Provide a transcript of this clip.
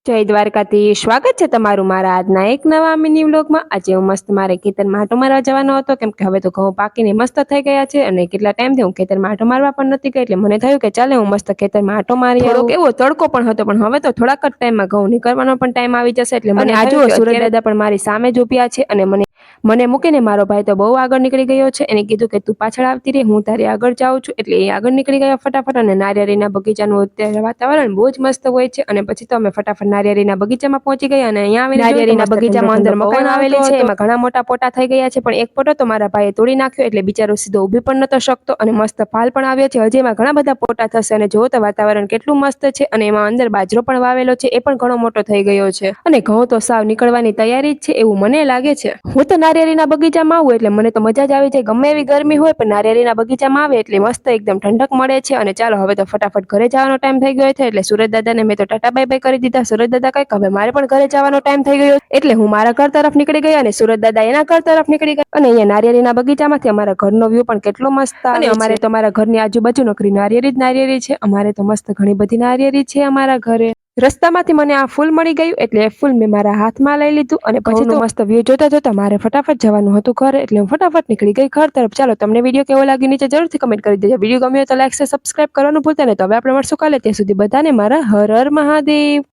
જય દ્વારકાધીશ, સ્વાગત છે તમારું મારા આજના એક નવા મિની વ્લોગમાં। આજે હું મસ્ત મારે ખેતરમાં આંટો મારવા જવાનો હતો, કેમ કે હવે તો ઘઉં પાકીને મસ્ત થઈ ગયા છે અને કેટલા ટાઈમથી હું ખેતરમાં આંટો મારવા પણ નથી ગઈ, એટલે મને થયું કે ચાલે હું મસ્ત ખેતરમાં આંટો મારી આવું। થોડોક એવો તડકો પણ હતો, પણ હવે તો થોડાક જ ટાઈમમાં ઘઉં નીકળવાનો પણ ટાઈમ આવી જશે, એટલે મને આ જુઓ સુરજ દાદા પણ મારી સામે જ ઊભ્યા છે અને મને મૂકીને મારો ભાઈ તો બહુ આગળ નીકળી ગયો છે। એને કીધું કે તું પાછળ આવતી રહે, હું તારી આગળ જાઉં છું, એટલે એ આગળ નીકળી ગયા ફટાફટ। અને નારિયેળીના બગીચાનું અત્યારે વાતાવરણ બહુ જ મસ્ત હોય છે, અને પછી તો અમે ફટાફટ નારિયેળીના બગીચામાં પહોંચી ગયા અને અહીંયા આવીને નારિયેળીના બગીચામાં અંદર મકાન આવેલી છે, એમાં ઘણા મોટા પોટા થઈ ગયા છે, પણ એક પોટો તો મારા ભાઈએ તોડી નાખ્યો, એટલે બિચારો સીધો ઊભી પણ નતો શકતો અને મસ્ત ફાલ પણ આવ્યો છે। હજી એમાં ઘણા બધા પોટા થશે અને જો તો વાતાવરણ કેટલું મસ્ત છે, અને એમાં અંદર બાજરો પણ વાવેલો છે, એ પણ ઘણો મોટો થઈ ગયો છે, અને ઘઉં તો સાવ નીકળવાની તૈયારી જ છે એવું મને લાગે છે। હું તો નારિયેળીના બગીચામાં આવું એટલે મને તો મજા જ આવી જાય, ગમે એવી ગરમી હોય પણ નારિયેળીના બગીચામાં આવે એટલે મસ્ત એકદમ ઠંડક મળે છે। અને ચાલો હવે તો ફટાફટ ઘરે જવાનો ટાઈમ થઈ ગયો છે, એટલે સુરજ દાદાને મેં તો ટાટા બાય બાય કરી દીધા। સુરજ દાદા કઈક હવે મારે પણ ઘરે જવાનો ટાઈમ થઈ ગયો, એટલે હું મારા ઘર તરફ નીકળી ગયા અને સુરજ દાદા એના ઘર તરફ નીકળી ગયા। અને અહીંયા નારિયેળીના બગીચામાંથી અમારા ઘરનો વ્યૂ પણ કેટલો મસ્ત આવે છે, અને અમારે તો અમારા ઘરની આજુબાજુ નકરી નારિયેળી જ નારિયેળી છે, અમારે તો મસ્ત ઘણી બધી નારિયેળી છે અમારા ઘરે। રસ્તામાંથી મને આ ફૂલ મળી ગયું, એટલે એ ફૂલ મેં મારા હાથમાં લઈ લીધું અને પછી તો મસ્ત વ્યૂ જોતા જોતા મારે ફટાફટ જવાનું હતું ઘરે, એટલે હું ફટાફટ નીકળી ગઈ ઘર તરફ। ચાલો તમને વિડીયો કેવો લાગ્યો નીચે જરૂરથી કમેન્ટ કરી દેજો, વિડીયો ગમ્યો તો લાઈક સબસ્ક્રાઇબ કરવાનું ભૂલતા નહીં। તો હવે આપણે મળશું કાલે, ત્યાં સુધી બધાને મારા હર હર મહાદેવ।